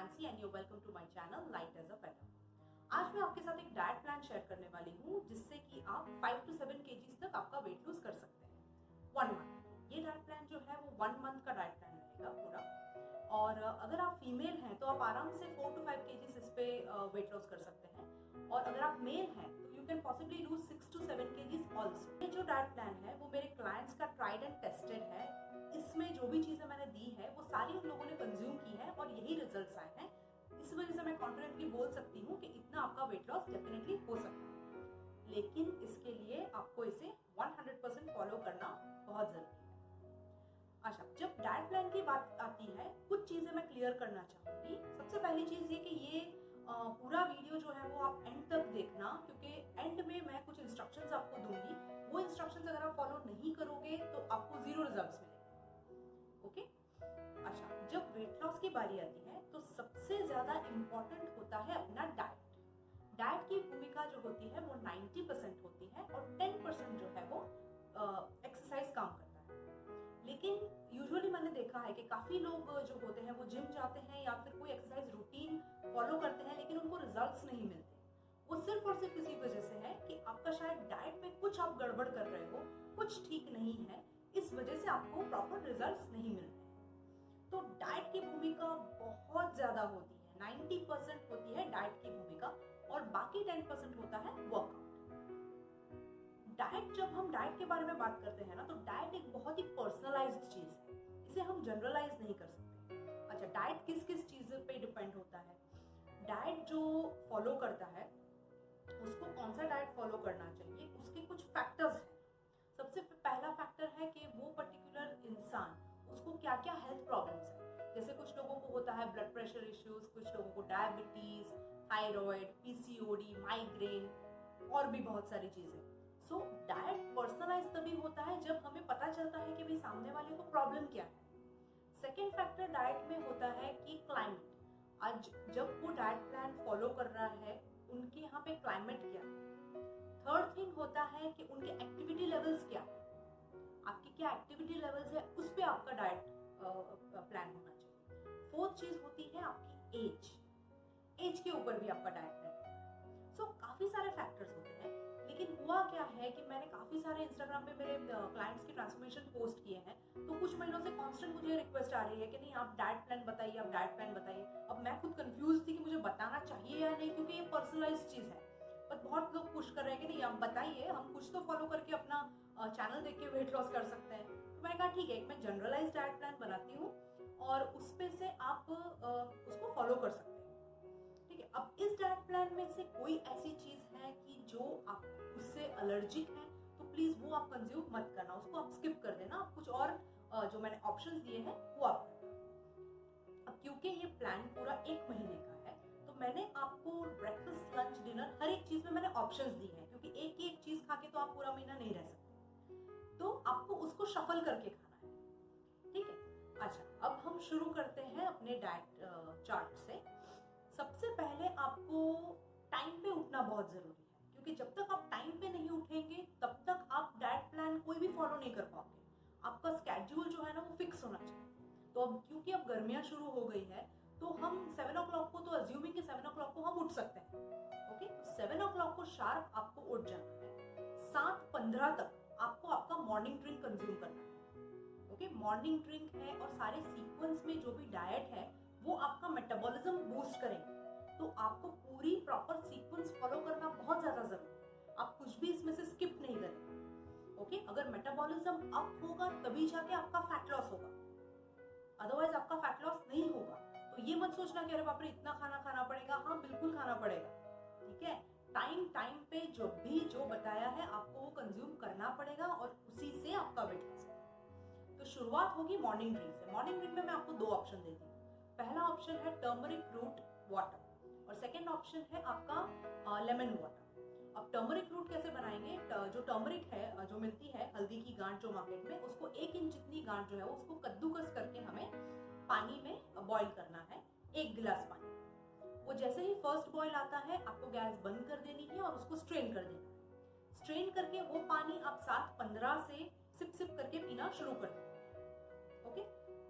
Nancy and you welcome to my channel light as a feather. आज मैं आपके साथ एक डाइट प्लान शेयर करने वाली हूँ जिससे कि आप 5 to 7 kg तक आपका वेट लूज कर सकते हैं 1 मंथ। ये डाइट प्लान जो है वो 1 मंथ का डाइट प्लान रहेगा पूरा। और अगर आप फीमेल हैं तो आप आराम से 4 to 5 kg इस पे वेट लॉस कर सकते हैं, और अगर आप मेल हैं तो you can possibly lose 6 to 7 kg also. ये जो डाइट प्लान है वो मेरे क्लाइंट्स का ट्राइड एंड टेस्टेड है। इसमें जो भी चीजें मैंने दी है वो सारी उन लोगों ने कंज्यूम की है और यही रिजल्ट्स आए हैं। इस वजह से मैं कॉन्फिडेंटली बोल सकती हूँ कि इतना आपका वेट लॉस डेफिनेटली हो सकता है, लेकिन इसके लिए आपको इसे 100% फॉलो करना बहुत जरूरी है। अच्छा, जब डाइट प्लान की बात आती है कुछ चीजें मैं क्लियर करना चाहूंगी। सबसे पहली चीज ये कि ये पूरा वीडियो जो है वो आप एंड तक देखना, क्योंकि एंड में मैं कुछ इंस्ट्रक्शंस आपको दूंगी। वो इंस्ट्रक्शंस अगर आप फॉलो नहीं करोगे तो आपको 0 रिजल्ट्स मिलेंगे। ओके, अच्छा, जब वेट लॉस की बारी आती है तो सबसे ज्यादा इंपॉर्टेंट होता है अपना डाइट। डाइट की भूमिका जो होती है वो 90% होती है और 10% जो है वो एक्सरसाइज काम करता है। लेकिन यूजुअली मैंने देखा है कि काफी लोग जो होते हैं वो जिम जाते हैं या फिर कोई एक्सरसाइज रूटीन फॉलो करते हैं, लेकिन उनको रिजल्ट्स नहीं मिलते। वो सिर्फ और सिर्फ इसी वजह से है कि आपका शायद डाइट में कुछ आप गड़बड़ कर रहे हो, कुछ ठीक नहीं है, इस वजह से आपको प्रॉपर रिजल्ट्स नहीं मिल रहे। तो डाइट की भूमिका बहुत ज्यादा होती है, 90% होती है डाइट की भूमिका, और बाकी 10% होता है वर्कआउट। डाइट, जब हम डाइट के बारे में बात करते हैं ना, तो डाइट एक बहुत ही पर्सनलाइज्ड चीज है, इसे हम जनरलाइज नहीं कर सकते। अच्छा, डाइट किस किस चीज पे डिपेंड होता है? डाइट जो फॉलो करता है उसको कौन सा डाइट फॉलो करना चाहिए, उसके कुछ फैक्टर्स हैं। सबसे पहला फैक्टर है कि वो पर्टिकुलर इंसान, उसको क्या क्या हेल्थ प्रॉब्लम्स है। जैसे कुछ लोगों को होता है ब्लड प्रेशर इश्यूज, कुछ लोगों को डायबिटीज, थायराइड, पीसीओडी, माइग्रेन और भी बहुत सारी चीजें। सो डाइट पर्सनलाइज तभी होता है जब हमें पता चलता है कि भाई सामने वाले को प्रॉब्लम क्या है। सेकेंड फैक्टर डाइट में होता है कि क्लाइमेट। आज जब वो डाइट प्लान फॉलो कर रहा है उनके यहाँ पे क्लाइमेट क्या है। थर्ड थिंग होता है कि उनके एक्टिविटी लेवल्स क्या है, आपकी क्या एक्टिविटी लेवल्स है, उस पे आपका डाइट प्लान होना चाहिए। फोर्थ चीज होती है आपकी एज के ऊपर भी आपका डाइट प्लान। सो काफी सारे फैक्टर्स होते हैं, लेकिन हुआ क्या है कि मैंने काफी सारे इंस्टाग्राम पे मेरे क्लाइंट्स की ट्रांसफॉर्मेशन पोस्ट किए हैं, तो कुछ महीनों से कांस्टेंट मुझे रिक्वेस्ट आ रही है कि नहीं आप डाइट प्लान बताइए, आप डाइट प्लान बताइए। अब मैं खुद कंफ्यूज थी कि मुझे बताना चाहिए या नहीं, क्योंकि ये पर्सनलाइज्ड चीज है, पर बहुत लोग पुश कर रहे हैं कि नहीं आप बताइए, हम कुछ तो फॉलो करके अपना चैनल देख के वेट लॉस कर सकते हैं। तो मैंने कहा ठीक है, मैं जनरलाइज डाइट प्लान बनाती हूँ और उस पे से आप उसको फॉलो कर सकते हैं। ठीक है, अब इस डाइट प्लान में से कोई ऐसी चीज है कि जो आप उससे एलर्जिक है तो प्लीज वो आप कंज्यूम मत करना, उसको आप स्किप कर देना। आप कुछ और जो मैंने ऑप्शंस दिए हैं वो आप करना। अब क्योंकि ये प्लान पूरा 1 महीने का है तो मैंने आपको ब्रेकफास्ट, लंच, डिनर हर एक चीज में मैंने ऑप्शंस दी हैं, क्योंकि एक ही एक चीज खा के तो आप पूरा महीना नहीं रह सकते, तो आपको उसको शफल करके खाना है। ठीक है, अच्छा, अब हम शुरू करते हैं अपने डाइट चार्ट से। सबसे पहले आपको टाइम पे उठना बहुत जरूरी है, क्योंकि जब तक आप टाइम पे नहीं उठेंगे तब तक आप डाइट प्लान कोई भी फॉलो नहीं कर पाओगे। आपका स्केड्यूल जो है ना वो फिक्स होना चाहिए। तो अब क्योंकि अब गर्मियां शुरू हो गई है तो हम 7 o'clock को, तो अज्यूमिंग कि 7 o'clock को हम उठ सकते हैं। ओके, 7 o'clock को शार्प आपको उठ जाना है। 7:15 तक आपको आपका मॉर्निंग ड्रिंक कंज्यूम करना है। ओके, मॉर्निंग ड्रिंक है और सारे सीक्वेंस में जो भी डाइट है वो आपका मेटाबॉलिज्म बूस्ट करेंगे, तो आपको पूरी प्रॉपर सीक्वेंस फॉलो करना बहुत ज्यादा जरूरी है। आप कुछ भी इसमें से स्किप नहीं करेंगे। ओके, अगर मेटाबॉलिज्म अप होगा तभी जाके आपका फैट लॉस होगा, अदरवाइज आपका फैट लॉस नहीं होगा। तो ये मत सोचना कि अरे बाप रे इतना खाना खाना पड़ेगा। हाँ, बिल्कुल खाना पड़ेगा। ठीक है, टाइम पे जो भी जो बताया है आपको वो कंज्यूम करना पड़ेगा और उसी से आपका वेट लॉस होगा। तो शुरुआत होगी मॉर्निंग ड्रिंक से। मॉर्निंग ड्रिंक में मैं आपको 2 ऑप्शन देती हूँ। पहला ऑप्शन है टर्मरिक रूट वाटर और सेकेंड ऑप्शन है आपका लेमन वाटर। अब टर्मरिक रूट कैसे बनाएंगे? जो टर्मरिक है जो मिलती है हल्दी की गांठ जो मार्केट में, उसको 1 इंच जितनी गांठ जो है उसको कद्दूकस करके हमें पानी में बॉईल करना है, 1 गिलास पानी। वो जैसे ही फर्स्ट बॉईल आता है आपको गैस बंद कर देनी है और उसको स्ट्रेन कर देना है। स्ट्रेन करके वो पानी आप 7:15 से सिप सिप करके पीना शुरू कर दें। ओके,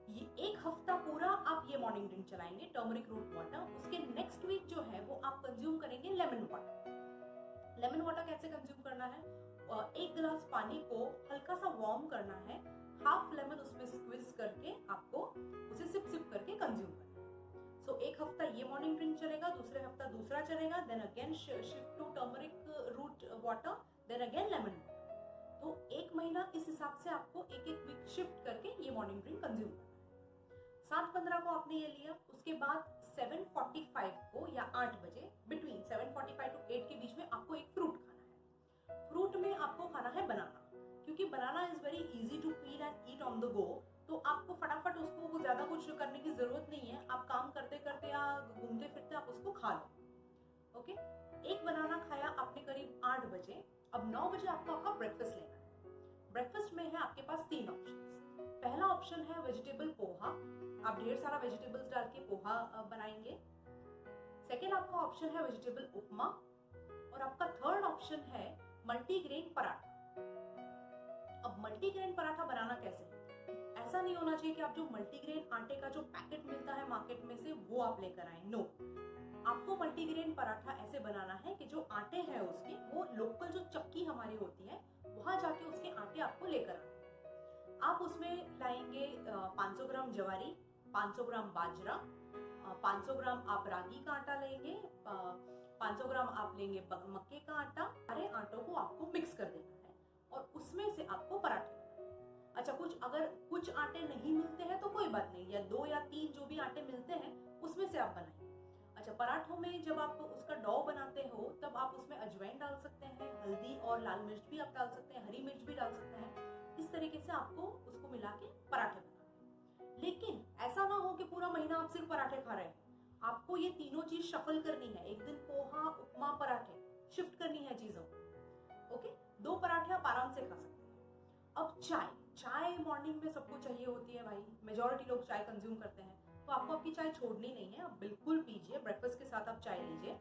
ये 1 हफ्ता पूरा आप ये मॉर्निंग मॉर्निंग ड्रिंक चलाएंगे टर्मरिक रूट वाटर। उसके नेक्स्ट वीक जो है वो आप कंज्यूम करेंगे लेमन वाटर। लेमन वाटर कैसे कंज्यूम करना है, 1 गिलास पानी को हल्का सा वार्म करना है, हाफ लेमन उसमें स्क्विज करके आपको उसे सिप सिप करके कंज्यूम करना है। सो एक हफ्ता ये मॉर्निंग ड्रिंक चलेगा, दूसरे हफ्ता दूसरा चलेगा, then again shift to turmeric root water, then again lemon water. तो 1 महीना इस हिसाब से आपको एक एक वीक शिफ्ट करके ये मॉर्निंग ड्रिंक कंज्यूम करना है। 7:15 को आपने ये लिया, उसके बाद 7:45 को या 8 बजे बिटवीन 7:45 टू 8 के बीच में आपको एक फ्रूट खाना है। फ्रूट में आपको खाना है बनाना, क्योंकि banana is very easy to peel and eat on the go. तो आपको फटाफट उसको ज्यादा कुछ करने की जरूरत नहीं है, आप काम करते करते या घूमते फिरते आप उसको खा लो। ओके, एक बनाना खाया आपने करीब 8 बजे। अब 9 बजे आपको आपका ब्रेकफास्ट लेना है। ब्रेकफास्ट में है आपके पास 3 ऑप्शंस। पहला ऑप्शन है वेजिटेबल पोहा, आप ढेर सारा वेजिटेबल्स डाल के पोहा बनाएंगे। सेकेंड आपका ऑप्शन है वेजिटेबल उपमा, और आपका थर्ड ऑप्शन है मल्टीग्रेन पराठा। अब मल्टीग्रेन पराठा बनाना कैसे है, ऐसा नहीं होना चाहिए कि आप जो मल्टीग्रेन आटे का जो पैकेट मिलता है मार्केट में से वो आप लेकर आए। नो, आपको मल्टीग्रेन पराठा ऐसे बनाना है कि जो आटे हैं उसके, वो लोकल जो चक्की हमारी होती है वहां जाके उसके आटे आपको लेकर आए। आप उसमें लाएंगे 500 ग्राम जवारी, 500 ग्राम बाजरा, 500 ग्राम आप रागी का आटा लेंगे, 500 ग्राम आप लेंगे मक्के का आटा। सारे आटों को आपको मिक्स कर देना है और उसमें से आपको पराठे। अच्छा, अगर कुछ आटे नहीं मिलते हैं तो कोई बात नहीं, या 2 या 3 जो भी आटे मिलते हैं उसमें से आप बनाएंगे। अच्छा, पराठों में जब आप उसका डो बनाते हो तब आप उसमें अजवाइन डाल सकते हैं, हल्दी और लाल मिर्च भी आप डाल सकते हैं, हरी मिर्च भी डाल सकते हैं। इस तरीके से आपको उसको मिला के पराठे बनाने हैं। लेकिन ऐसा ना हो कि पूरा महीना आप सिर्फ पराठे खा रहे हैं। आपको ये तीनों चीज शफल करनी है। एक दिन पोहा, उपमा, पराठे, शिफ्ट करनी है चीजों। ओके, 2 पराठे आप आराम से खा सकते हैं। अब चाय मॉर्निंग में सबको चाहिए होती है भाई, मेजॉरिटी लोग चाय कंज्यूम करते हैं, तो आपको आपकी चाय छोड़नी नहीं है, आप बिल्कुल पीजिए। ब्रेकफास्ट के साथ आप चाय लीजिए।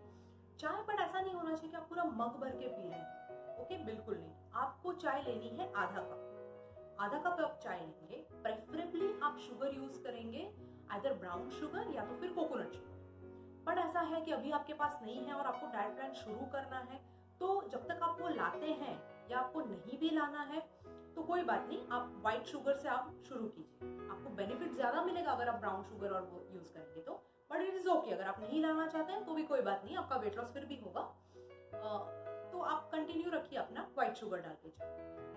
चाय पर ऐसा नहीं होना चाहिए कि आप पूरा मग भर के पी रहे हैं। ओके, बिल्कुल नहीं। आपको चाय लेनी है आधा कप। आधा कप आप चाय लेंगे। प्रेफरेबली आप शुगर यूज करेंगे, आइदर ब्राउन शुगर या तो फिर कोकोनट शुगर। बट ऐसा है कि अभी आपके पास नहीं है और आपको डाइट प्लान शुरू करना है, तो जब तक आप वो लाते हैं या आपको नहीं भी लाना है तो कोई बात नहीं, आप व्हाइट शुगर से आप शुरू कीजिए। आपको बेनिफिट ज्यादा मिलेगा अगर आप ब्राउन शुगर और वो यूज करेंगे तो, बट इट इज ओके। अगर आप नहीं लाना चाहते हैं तो भी कोई बात नहीं, आपका वेट लॉस फिर भी होगा। तो आप कंटिन्यू रखिए अपना व्हाइट शुगर डाल के चाय।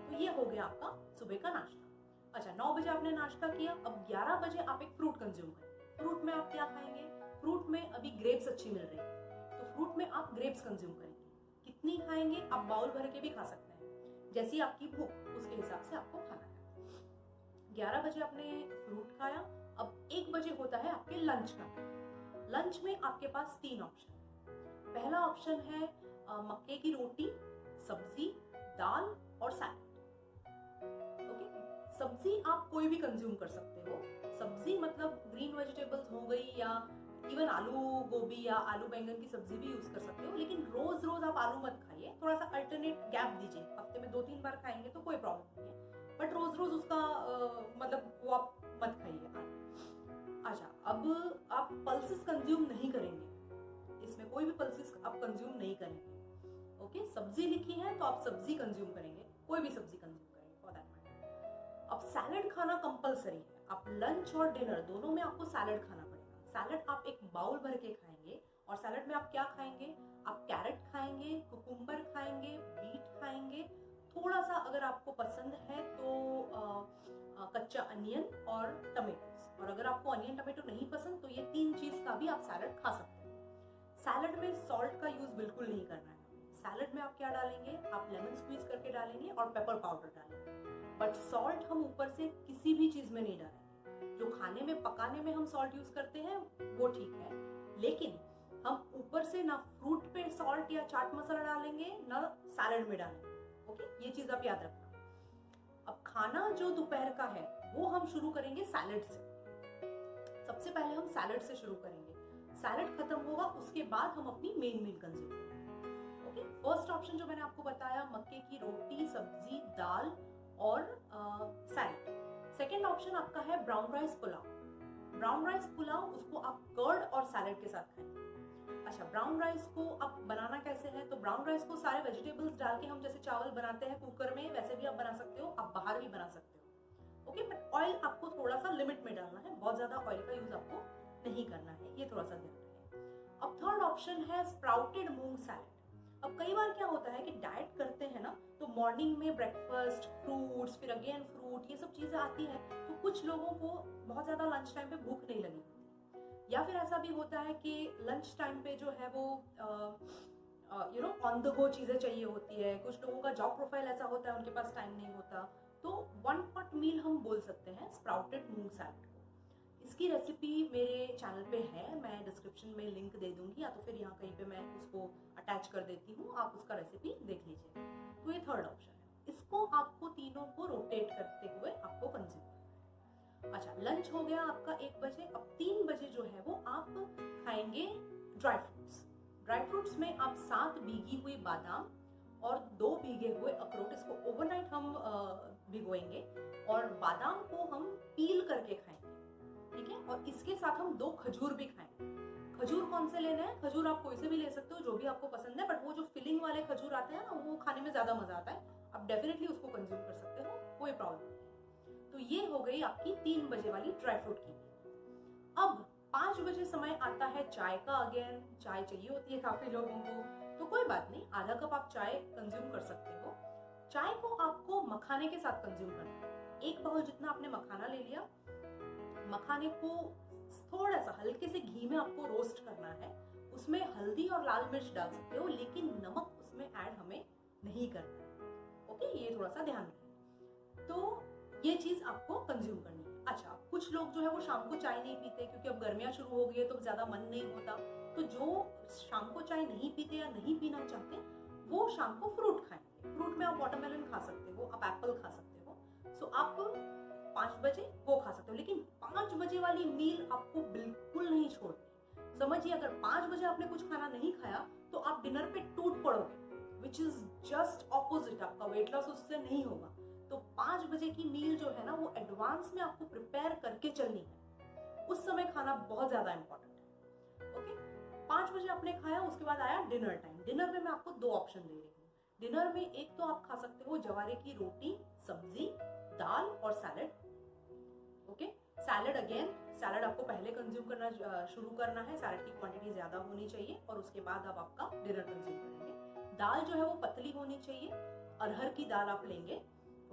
तो ये हो गया आपका सुबह का नाश्ता। अच्छा, 9 बजे आपने नाश्ता किया। अब 11 बजे आप एक फ्रूट कंज्यूम करेंगे। फ्रूट में आप क्या खाएंगे, फ्रूट में अभी ग्रेप्स अच्छी मिल रही है तो फ्रूट में आप ग्रेप्स कंज्यूम करेंगे। कितनी खाएंगे, आप बाउल भर के भी खा सकते हैं, जैसी आपकी भूख उसके हिसाब से आपको खाना है। 11 बजे आपने फ्रूट खाया। अब 1 बजे होता है आपके लंच का। लंच में आपके पास 3 ऑप्शन है। पहला ऑप्शन है मक्के की रोटी, सब्जी, दाल और सैलेड। ओके, सब्जी आप कोई भी कंज्यूम कर सकते हो। सब्जी मतलब ग्रीन वेजिटेबल्स हो गई, या इवन आलू गोभी या आलू बैंगन की सब्जी भी यूज कर सकते हो। लेकिन रोज रोज आप आलू मत खाइए, थोड़ा सा अल्टरनेट गैप दीजिए। हफ्ते में 2-3 बार खाएंगे तो कोई प्रॉब्लम नहीं है, बट रोज रोज उसका मतलब वो आप मत खाइए। अच्छा, अब आप पल्सेस कंज्यूम नहीं करेंगे, इसमें कोई भी पल्सेस आप कंज्यूम नहीं करेंगे। ओके, सब्जी लिखी है तो आप सब्जी कंज्यूम करेंगे, कोई भी सब्जी कंज्यूम करेंगे फॉर दैट मैटर। अब सैलेड खाना कंपलसरी है। आप लंच और डिनर दोनों में आपको सैलेड खाना पड़ेगा। सैलेड आप एक बाउल भर के खाएंगे, और सैलेड में आप क्या खाएंगे, आप कैरेट खाएंगे, कुकुम्बर खाएंगे, बीट खाएंगे, थोड़ा सा अगर आपको पसंद है तो कच्चा अनियन और टमेटो। और अगर आपको अनियन टमेटो नहीं पसंद तो ये 3 चीज का भी आप सैलेड खा सकते हैं। सैलेड में सॉल्ट का यूज बिल्कुल नहीं करना है। सैलेड में आप क्या डालेंगे, आप लेमन स्क्वीज करके डालेंगे और पेपर पाउडर डालेंगे, बट सॉल्ट हम ऊपर से किसी भी चीज में नहीं डालेंगे। जो खाने में पकाने में हम सॉल्ट यूज करते हैं वो ठीक है, लेकिन हम ऊपर से ना फ्रूट पे सॉल्ट या चाट मसाला डालेंगे ना सैलेड में डालेंगे। ओके, ये चीज आप याद रखना। अब खाना जो दोपहर का है वो हम शुरू करेंगे सैलेड से। सबसे पहले हम सैलेड से शुरू करेंगे। सैलेड खत्म होगा उसके बाद हम अपनी मेन मील कंज्यूम करेंगे। ओके, फर्स्ट ऑप्शन जो मैंने आपको बताया, मक्के की रोटी, सब्जी, दाल और सैलेड। सेकेंड ऑप्शन आपका है brown rice pulao. Brown rice pulao उसको आप कर्ड और सैलेड के साथ खाएंगे। अच्छा, ब्राउन राइस को आप बनाना कैसे है, तो ब्राउन राइस को सारे वेजिटेबल्स डाल के हम जैसे चावल बनाते हैं कुकर में, वैसे भी आप बना सकते हो, आप बाहर भी बना सकते हो। ओके, बट ऑयल आपको थोड़ा सा लिमिट में डालना है, बहुत ज्यादा ऑयल का यूज आपको नहीं करना है, ये थोड़ा सा ध्यान रखें। अब थर्ड ऑप्शन है स्प्राउटेड मूंग सैलेड। अब कई बार क्या होता है कि डाइट करते हैं ना, तो मॉर्निंग में ब्रेकफास्ट, फ्रूट्स, फिर अगेन फ्रूट, ये सब चीजें आती है, तो कुछ लोगों को बहुत ज्यादा लंच टाइम पे भूख नहीं लगी, या फिर ऐसा भी होता है कि लंच टाइम पे जो है वो ऑन द गो चीजें चाहिए होती है। कुछ लोगों का जॉब प्रोफाइल ऐसा होता है, उनके पास टाइम नहीं होता, तो वन पॉट मील हम बोल सकते हैं स्प्राउटेड मूंग सैलेड को। इसकी रेसिपी मेरे चैनल पे है, मैं डिस्क्रिप्शन में लिंक दे दूंगी, या तो फिर यहाँ कहीं पे मैं उसको अटैच कर देती हूँ, आप उसका रेसिपी देख लीजिए। तो ये थर्ड ऑप्शन है, इसको आपको तीनों को रोटेट करते हुए आपको कंज्यूम। अच्छा, लंच हो गया आपका 1 बजे। अब 3 बजे जो है वो आप खाएंगे ड्राई फ्रूट्स। ड्राई फ्रूट्स में आप 7 भीगी हुई बादाम और 2 भीगे हुए अखरोट, इसको ओवरनाइट हम भिगोएंगे और बादाम को हम पील करके खाएंगे, ठीक है। और इसके साथ हम 2 खजूर भी खाएंगे। खजूर कौन से लेने हैं, खजूर आप कोई से भी ले सकते हो, जो भी आपको पसंद है, बट वो जो फिलिंग वाले खजूर आते हैं ना, वो खाने में ज्यादा मजा आता है, आप डेफिनेटली उसको कंज्यूम कर सकते हो, कोई प्रॉब्लम नहीं। तो ये हो गई आपकी 3 बजे वाली ड्राई फ्रूट की। अब 5 बजे समय आता है चाय का। अगेन चाय चाहिए होती है काफी लोगों को, तो कोई बात नहीं, आधा कप आप चाय कंज्यूम कर सकते हो। चाय को आपको मखाने के साथ कंज्यूम करना है। 1 बाउल जितना आपने मखाना ले लिया, मखाने को थोड़ा सा हल्के से घी में आपको रोस्ट करना है। उसमें हल्दी और लाल मिर्च डाल सकते हो, लेकिन नमक उसमें ऐड हमें नहीं करना है। ओके, ये थोड़ा सा ध्यान रखें। तो ये चीज आपको कंज्यूम करनी है। अच्छा, कुछ लोग जो है वो शाम को चाय नहीं पीते, क्योंकि अब गर्मियां शुरू हो गई है तो ज्यादा मन नहीं होता, तो जो शाम को चाय नहीं पीते या नहीं पीना चाहते, वो शाम को फ्रूट खाएंगे। फ्रूट में आप वाटरमेलन खा सकते हो, आप एप्पल खा सकते हो। सो आप 5 बजे वो खा सकते हो, लेकिन 5 बजे वाली मील आपको बिल्कुल नहीं छोड़नी। समझिए, अगर 5 बजे आपने कुछ खाना नहीं खाया तो आप डिनर पे टूट पड़ोगे, विच इज जस्ट ऑपोजिट, आपका वेट लॉस उससे नहीं होगा। तो 5 बजे की मील जो है ना, वो एडवांस में आपको प्रिपेयर करके चलनी है, उस समय खाना बहुत ज्यादा इंपॉर्टेंट है। ओके, 5 बजे आपने खाया, उसके बाद आया डिनर टाइम। डिनर में मैं आपको 2 ऑप्शन दे रही हूँ। डिनर में एक तो आप खा सकते हो जवारे की रोटी, सब्जी, दाल और salad. Okay, salad, again salad आपको पहले कंज्यूम करना शुरू करना है, सैलेड की क्वांटिटी ज्यादा होनी चाहिए, और उसके बाद आप आपका डिनर कंज्यूम करेंगे। दाल जो है वो पतली होनी चाहिए, अरहर की दाल आप लेंगे।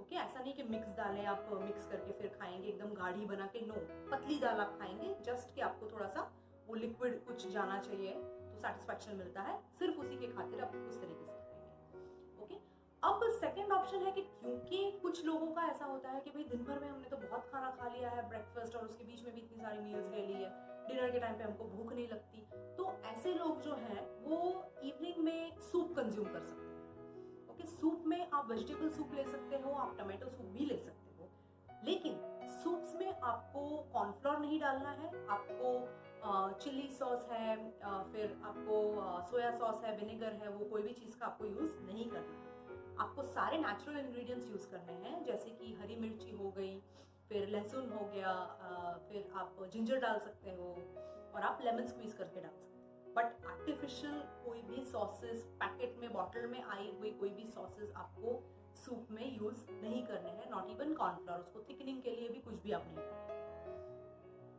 ओके, ऐसा नहीं कि मिक्स दालें आप मिक्स करके फिर खाएंगे एकदम गाढ़ी बना के, नो, पतली दाल आप खाएंगे, जस्ट कि आपको थोड़ा सा वो लिक्विड कुछ जाना चाहिए तो सेटिस्फैक्शन मिलता है, सिर्फ उसी के खातिर आप उस तरीके से खाएंगे। ओके, अब सेकंड ऑप्शन है कि क्योंकि कुछ लोगों का ऐसा होता है कि भाई दिन भर में हमने तो बहुत खाना खा लिया है, ब्रेकफास्ट और उसके बीच में भी इतनी सारी मील्स ले ली है, डिनर के टाइम पे हमको भूख नहीं लगती, तो ऐसे लोग जो हैं वो इवनिंग में सूप कंज्यूम कर सकते हैं। सूप में आप वेजिटेबल सूप ले सकते हो, आप टमाटो सूप भी ले सकते हो, लेकिन सूप्स में आपको कॉर्नफ्लोर नहीं डालना है, आपको चिली सॉस है, फिर आपको सोया सॉस है, विनेगर है, वो कोई भी चीज का आपको यूज नहीं करना है। आपको सारे नेचुरल इंग्रेडिएंट्स यूज करने हैं, जैसे कि हरी मिर्ची हो गई, फिर लहसुन हो गया, फिर आप जिंजर डाल सकते हो, और आप लेमन स्क्वीज करके डाल सकते हो। बट आर्टिफिशियल कोई भी सॉसेस, पैकेट में, बॉटल में आई हुई कोई भी सॉसेस आपको सूप में यूज नहीं करने हैं, नॉट इवन कॉर्नफ्लोर, उसको थिकनिंग के लिए भी कुछ भी आप नहीं करेंगे,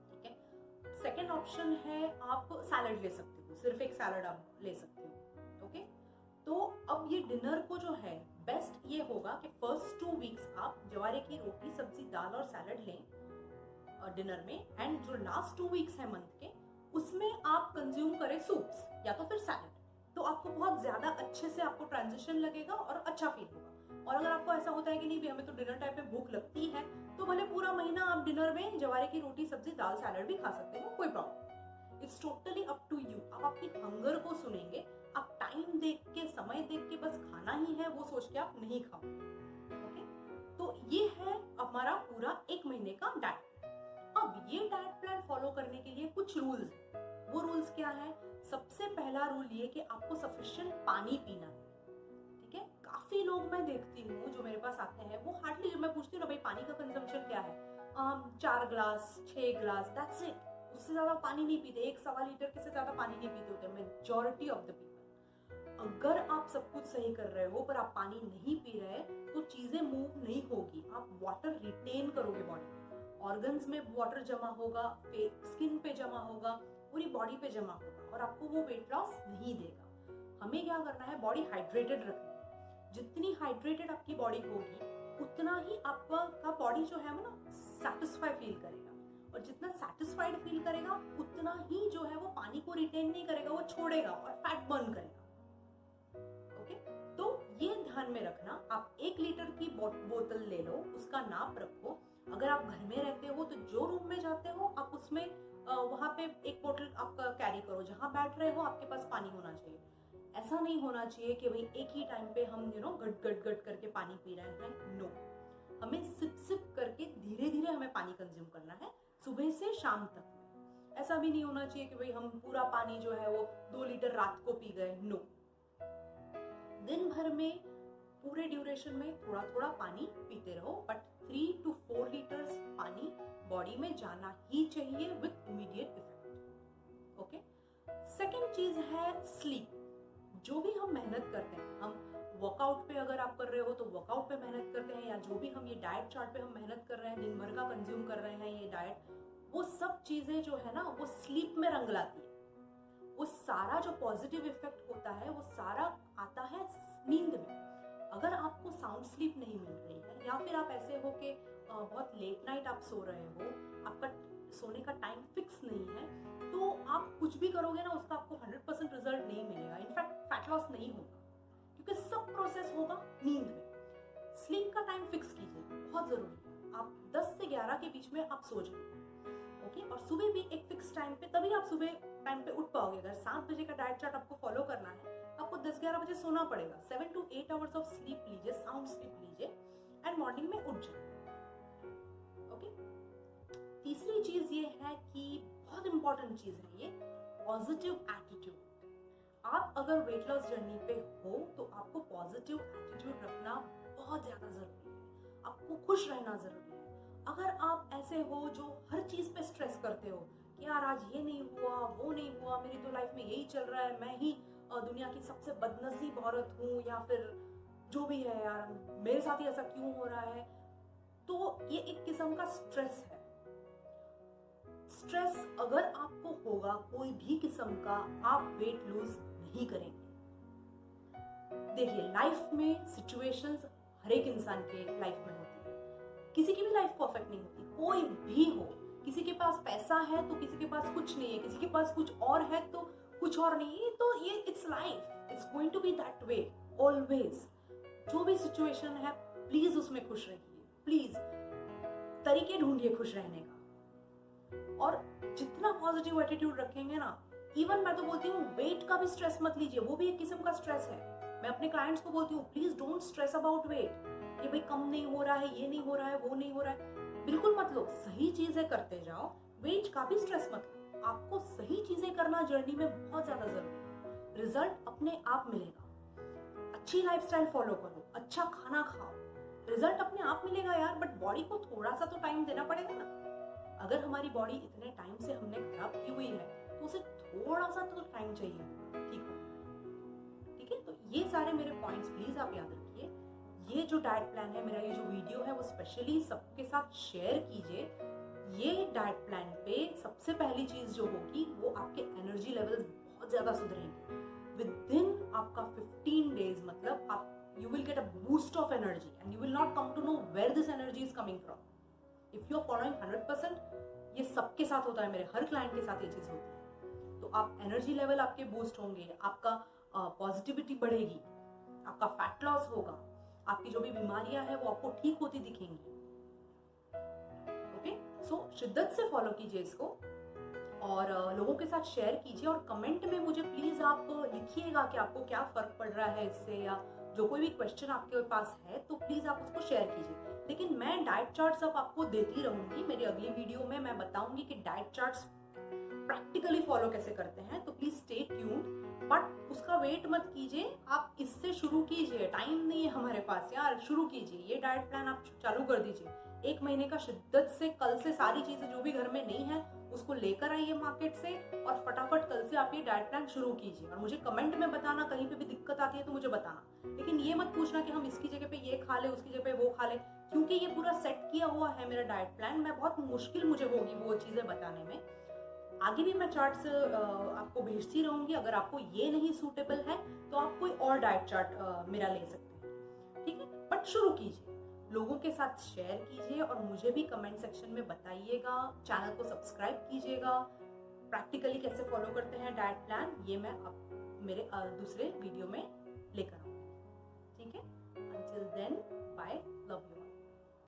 ठीक है। सेकेंड ऑप्शन है आप सैलड ले सकते हो, सिर्फ एक सैलड आप ले सकते हो। ओके, तो अब ये डिनर को जो है बेस्ट ये होगा कि फर्स्ट 2 वीक्स आप जवारे की रोटी, सब्जी, दाल और सैलड लें डिनर में, एंड जो लास्ट 2 वीक्स है मंथ के, उसमें आप कंज्यूम करें सूप्स या तो फिर सैलड, तो आपको बहुत ज्यादा अच्छे से आपको ट्रांजिशन लगेगा और अच्छा फील होगा। और अगर आपको ऐसा होता है कि नहीं भी हमें तो डिनर टाइम पे भूख लगती है, तो भले पूरा महीना आप डिनर में जवारे की रोटी, सब्जी, दाल, सैलड भी खा सकते हो, कोई problem. It's totally up to you, आप अपनी हंगर को सुनेंगे, आप टाइम देख के, समय देख के बस खाना ही है वो सोच के आप नहीं खाओगे। ओके, तो ये है हमारा पूरा 1 महीने का डाइट। अब ये डाइट प्लान फॉलो करने के लिए कुछ रूल्स हैं। वो रूल्स क्या है? सबसे पहला रूल ये कि आपको सफिशिएंट पानी पीना है, ठीक है। काफी लोग मैं देखती हूँ जो मेरे पास आते हैं, वो हार्डली, जब मैं पूछती हूँ ना भाई पानी का कंजम्पशन क्या है, 4 ग्लास 6 ग्लास, दैट्स इट। उससे ज्यादा पानी नहीं पीते, 1-1.25 लीटर से ज्यादा पानी नहीं पीते होते मेजॉरिटी ऑफ द पीपल। अगर आप सब कुछ सही कर रहे हो पर आप पानी नहीं पी रहे तो चीजें मूव नहीं होगी। आप वाटर रिटेन करोगे बॉडी में, ऑर्गन्स में वाटर जमा होगा, स्किन पे जमा होगा, पूरी बॉडी पे जमा होगा और आपको वो वेट लॉस नहीं देगा। हमें क्या करना है, बॉडी हाइड्रेटेड रखनी है। जितनी हाइड्रेटेड आपकी बॉडी होगी उतना ही आपका बॉडी जो है ना सेटिस्फाई फील करेगा, और जितना सेटिस्फाइड फील करेगा उतना ही जो है वो पानी को रिटेन नहीं करेगा, वो छोड़ेगा और फैट बर्न करेगा। ओके, तो ये ध्यान में रखना। आप 1 लीटर की बोतल ले लो, उसका नाप रखो। अगर आप घर में रहते हो तो जो रूम में जाते हो आप उसमें वहां पे 1 बोतल आपका कैरी करो, जहां बैठ रहे हो आपके पास पानी होना चाहिए। ऐसा नहीं होना चाहिए कि भाई एक ही टाइम पे हम गट गट गट करके पानी पी रहे हैं। नो, हमें सिप सिप करके धीरे धीरे हमें पानी कंज्यूम करना है, सुबह से शाम तक। ऐसा भी नहीं होना चाहिए कि भाई हम पूरा पानी जो है वो 2 लीटर रात को पी गए। नो, दिन भर में पूरे ड्यूरेशन में थोड़ा थोड़ा पानी पीते रहो, बट 3 to 4 लीटर्स पानी बॉडी में जाना ही चाहिए with immediate effect. Okay, second चीज है स्लीप। जो भी हम मेहनत करते हैं, हम वर्कआउट पे अगर आप कर रहे हो तो वर्कआउट पे मेहनत करते हैं, या जो भी हम ये डाइट चार्ट पे हम मेहनत कर रहे हैं, दिन भर का कंज्यूम कर रहे हैं ये डाइट, वो सब चीजें जो है ना वो स्लीप में रंग लाती है। वो सारा जो पॉजिटिव इफेक्ट होता है वो सारा आता है नींद में। अगर आपको साउंड स्लीप नहीं मिल रही है, या फिर आप ऐसे हो कि बहुत लेट नाइट आप सो रहे हो, आपका सोने का टाइम फिक्स नहीं है, तो आप कुछ भी करोगे ना उसका आपको 100% रिजल्ट नहीं मिलेगा। इनफैक्ट फैट लॉस नहीं होगा, क्योंकि सब प्रोसेस होगा नींद में। स्लीप का टाइम फिक्स कीजिए, बहुत जरूरी है। आप 10 से 11 के बीच में आप सो जाइए। ओके, और सुबह भी एक फिक्स टाइम पे, तभी आप सुबह टाइम पे उठ पाओगे। अगर 7 बजे का डाइट चार्ट आपको फॉलो करना है, आपको 10-11 बजे सोना पड़ेगा। 7 to 8 आवर्स ऑफ स्लीप लीजिए, साउंड स्लीप लीजिए, एंड मॉर्निंग में उठ जाइए। ओके, तीसरी चीज ये है कि बहुत इंपॉर्टेंट चीज है ये, पॉजिटिव एटीट्यूड। आप अगर वेट लॉस जर्नी पे हो तो आपको पॉजिटिव एटीट्यूड रखना बहुत ज्यादा जरूरी है। आपको खुश रहना जरूरी है। अगर आप ऐसे हो जो हर चीज पे स्ट्रेस करते हो कि यार आज ये नहीं हुआ, वो नहीं हुआ, मेरी तो लाइफ में यही चल रहा है, मैं ही दुनिया की सबसे बदनसीब औरत हूँ, या फिर जो भी है यार मेरे साथ ही ऐसा क्यों हो रहा है, तो ये एक किस्म का स्ट्रेस है। स्ट्रेस अगर आपको होगा कोई भी किस्म का, आप वेट लूज नहीं करेंगे। देखिए, लाइफ में सिचुएशंस हर एक इंसान के लाइफ में होती है, किसी की भी लाइफ परफेक्ट नहीं होती, कोई भी हो। किसी के पास पैसा है तो किसी के पास कुछ नहीं है, किसी के पास कुछ और है तो कुछ और नहीं है। तो ये it's life, it's going to be that way always. जो भी सिचुएशन है प्लीज उसमें खुश रहिए, प्लीज तरीके ढूंढिए खुश रहने का। और जितना पॉजिटिव एटीट्यूड रखेंगे ना, इवन मैं तो बोलती हूँ वेट का भी स्ट्रेस मत लीजिए, वो भी एक किस्म का स्ट्रेस है। मैं अपने क्लाइंट्स को बोलती हूँ please don't stress about wait, कि भाई कम नहीं हो रहा है, ये नहीं हो रहा है, वो नहीं हो रहा है। बिल्कुल मत लो, सही चीजें करते जाओ, वेट का भी स्ट्रेस मत लो। आपको सही चीजें करना जर्नी में बहुत ज्यादा जरूरी है, रिजल्ट अपने आप मिलेगा। अच्छी लाइफस्टाइल फॉलो करो, अच्छा खाना खाओ, रिजल्ट अपने आप मिलेगा यार। बट बॉडी को थोड़ा सा तो टाइम देना पड़ेगा ना। अगर हमारी बॉडी इतने टाइम से हमने खराब की हुई है तो उसे थोड़ा सा तो टाइम चाहिए, ठीक है। तो ये सारे मेरे पॉइंट्स प्लीज आप याद रखिए। ये जो डाइट प्लान है मेरा, ये जो वीडियो है वो स्पेशली सबके साथ शेयर कीजिए। ये डाइट प्लान पे सबसे पहली चीज जो होगी वो आपके एनर्जी लेवल्स बहुत ज्यादा सुधरेंगे। विद आपका 15 डेज, मतलब आप you will get a boost of energy and you will not come to know where this energy is coming from. If you are following 100%, ये सबके साथ होता है, मेरे हर क्लाइंट के साथ ये चीज होती है। तो आप एनर्जी लेवल आपके बूस्ट होंगे, आपका पॉजिटिविटी बढ़ेगी, आपका फैट लॉस होगा, आपकी जो भी बीमारियां हैं वो आपको ठीक होती दिखेंगी। ओके, सो शिद्दत से फॉलो कीजिए इसको और लोगों के साथ शेयर कीजिए। और कमेंट में मुझे प्लीज आप लिखिएगा कि आपको क्या फर्क पड़ रहा है इससे, या जो कोई भी क्वेश्चन आपके पास है तो प्लीज आप उसको शेयर कीजिए। लेकिन मैं डाइट चार्ट्स अब आपको देती रहूंगी। मेरी अगली वीडियो में मैं बताऊंगी कि डाइट चार्ट्स प्रैक्टिकली फॉलो कैसे करते हैं। तो प्लीज स्टे ट्यून्ड। बट उसका वेट मत कीजिए, आप इससे शुरू कीजिए। टाइम नहीं है हमारे पास यार, शुरू कीजिए, ये डाइट प्लान आप चालू कर दीजिए। 1 महीने का शिद्दत से, कल से सारी चीजें जो भी घर में नहीं है उसको लेकर आइए मार्केट से, और फटाफट कल से आप ये डाइट प्लान शुरू कीजिए। और मुझे कमेंट में बताना, कहीं पे भी दिक्कत आती है तो मुझे बताना, लेकिन ये मत पूछना कि हम इसकी जगह पे ये खा ले, उसकी जगह पे वो खा ले, क्योंकि ये पूरा सेट किया हुआ है मेरा डाइट प्लान। मैं बहुत मुश्किल मुझे होगी वो चीजें बताने में। आगे भी मैं चार्ट्स आपको भेजती रहूंगी। अगर आपको ये नहीं सूटेबल है तो आप कोई और डाइट चार्ट मेरा ले सकते हैं, ठीक है। बट शुरू कीजिए, लोगों के साथ शेयर कीजिए, और मुझे भी कमेंट सेक्शन में बताइएगा। चैनल को सब्सक्राइब कीजिएगा। प्रैक्टिकली कैसे फॉलो करते हैं डाइट प्लान, ये मैं आप मेरे दूसरे वीडियो में लेकर आऊंगी, ठीक है। Until then, bye, love you.